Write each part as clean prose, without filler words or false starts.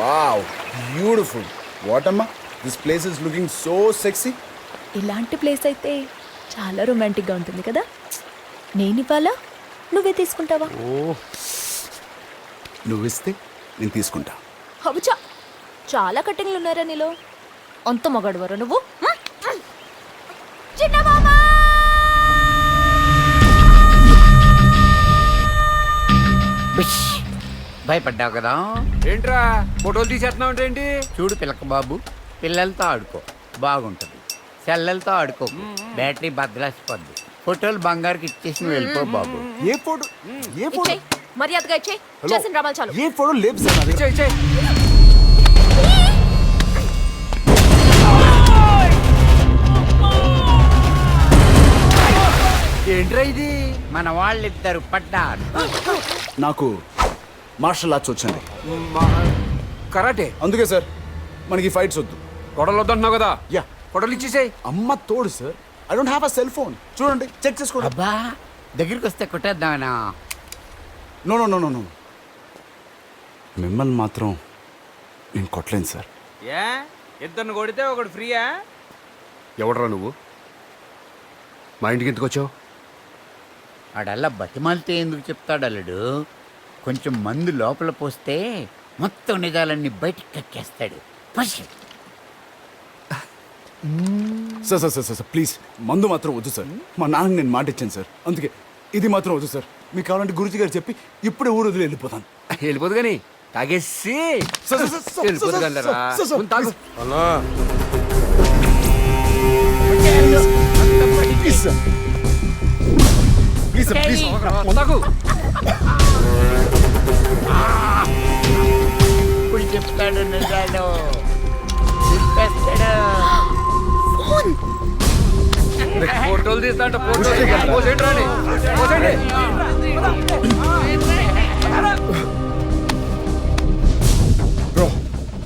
Wow beautiful. What అమ్మా, this place is looking so sexy. ఇలాంటి place అయితే చాలా రొమాంటిక్గా ఉంటుంది కదా. నేను ఇవ్వాలా, నువ్వే తీసుకుంటావా? నువ్వు ఇస్తే నేను తీసుకుంటా. హబుచా, చాలా కట్టింగ్లు ఉన్నారా నీలో. అంత మగాడువరా నువ్వు? చిన్న మామా! భయపడ్డావు కదా. ఏంట్రా ఫోటోలు తీసేస్తున్నావు ఏంటి? చూడు పిల్లక బాబు, పిల్లలతో ఆడుకో బాగుంటుంది. సెల్లలతో ఆడుకో, బ్యాటరీ బద్దలాసిపోద్ది. ఫోటోలు బంగారుకి ఇచ్చేసి నువ్వు వెళ్ళిపో బాబు. ఏ ఫోటో ఏ ఫోటో ఇచ్చేయ్, మర్యాదగా ఇచ్చేయ్. చేసిన రామాలు చాలు. ఏ ఫోటో లేపు సార్ నాది. ఇచ్చేయ్. ఏంట్రా ఇది? మన వాళ్ళిద్దరు పడ్డారు. నాకు మార్షల్ ఆర్ట్స్ వచ్చింది, కరాటే. అందుకే సార్ మనకి ఫైట్స్ వద్దు. ఫోటోలు వద్దంటున్నావు కదా, యా ఫోటోలు ఇచ్చేసేయ్. అమ్మ తోడు sir, I don't have a cell phone. చూడండి, చెక్ చేసుకోండి. అబ్బా, దగ్గరికి వస్తే కొట్టేద్దామనా? No no no no no, మిమ్మల్ని మాత్రం నేను కొట్టలేను సార్. ఏ ఇద్దరిని కొడితే ఒకడు ఫ్రీయా? ఎవడరా నువ్వు? మా ఇంటికి ఎందుకు వచ్చావు? ఆడల్లా బతిమాలితే ఎందుకు చెప్తాడు అల్లుడు. కొంచెం మందు లోపల పోస్తే మొత్తం నిజాలన్నీ బయటికి కక్కేస్తాడు. పసి sir sir sir sir please, మందు మాత్రం వద్దు సార్. మా నాన్నకి నేను మాట ఇచ్చాను సార్, అందుకే ఇది మాత్రం వద్దు సార్. మీకు కావాలంటే గురుజీ గారు చెప్పి ఇప్పుడే ఊరు వదిలి వెళ్ళిపోతాను. వెళ్ళిపోదు కానీ తాగేసి సార్, సార్, సార్, వెళ్ళిపోదు సార్, కానీ సార్, సార్, తాగు. Please sir, please sir, please. తాగు. ఇప్పుడు చెప్తాడు నిజాలు, చెప్పేస్తాడు. ఫోటోలు తీస్తా అంటే పోసేయండి రాని పోసేయండి. బ్రో,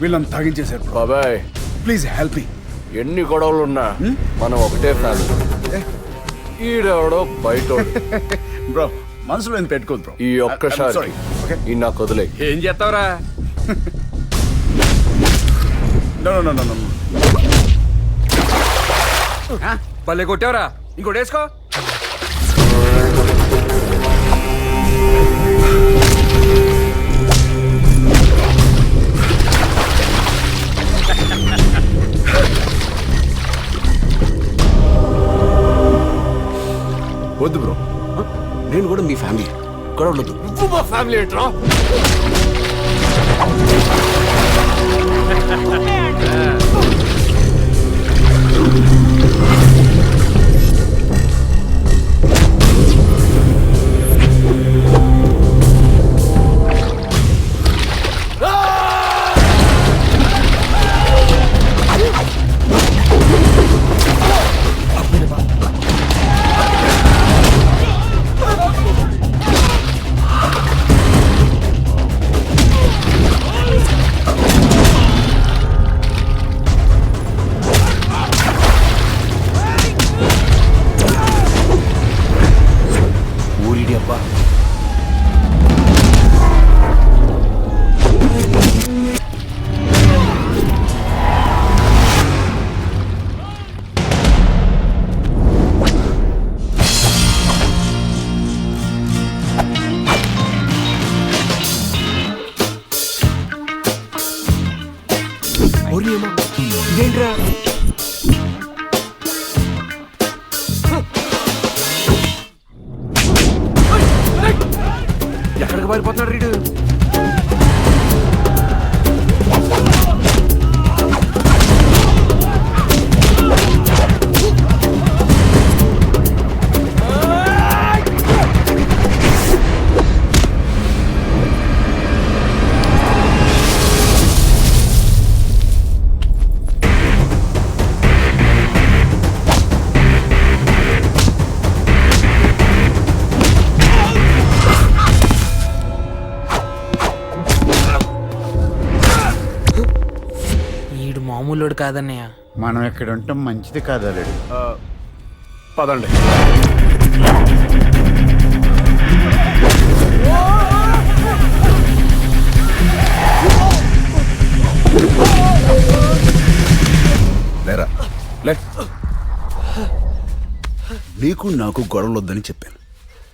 వీళ్ళని తాగించేశారు బ్రో. బాబాయ్, ప్లీజ్ హెల్ప్ మీ. ఎన్ని గొడవలున్నా మనం ఒకటే ఫ్యామిలీ. ఈడెవడో బయటోడు. బ్రో, మనసులో ఏం పెట్టుకోదు బ్రో. ఈ ఒక్కసారి ఈ నాకు వదిలే. ఏం చేస్తావురా? No no no no. భలే కొట్టావురా, ఇంకోటి వేసుకో. వద్దు బ్రో, నేను కూడా మీ ఫ్యామిలీ, గొడవలొద్దు. నువ్వు మా ఫ్యామిలీ ఏంట్రా? ఇదేంట్రా? ఎక్కడికి పారిపోతున్నాడు రీడు? మామూలుడు కాదన్నయ్య. మనం ఇక్కడ ఉండటం మంచిది కాదు అల్లుడు. పదండి. లే. నీకు నాకు గొడవలు వద్దని చెప్పాను,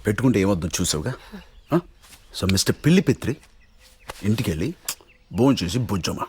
పెట్టుకుంటే ఏమొద్దని చూసావుగా. సో మిస్టర్ పిల్లి పిత్రి, ఇంటికి వెళ్ళి భోంచేసి బుజ్జమ్మా.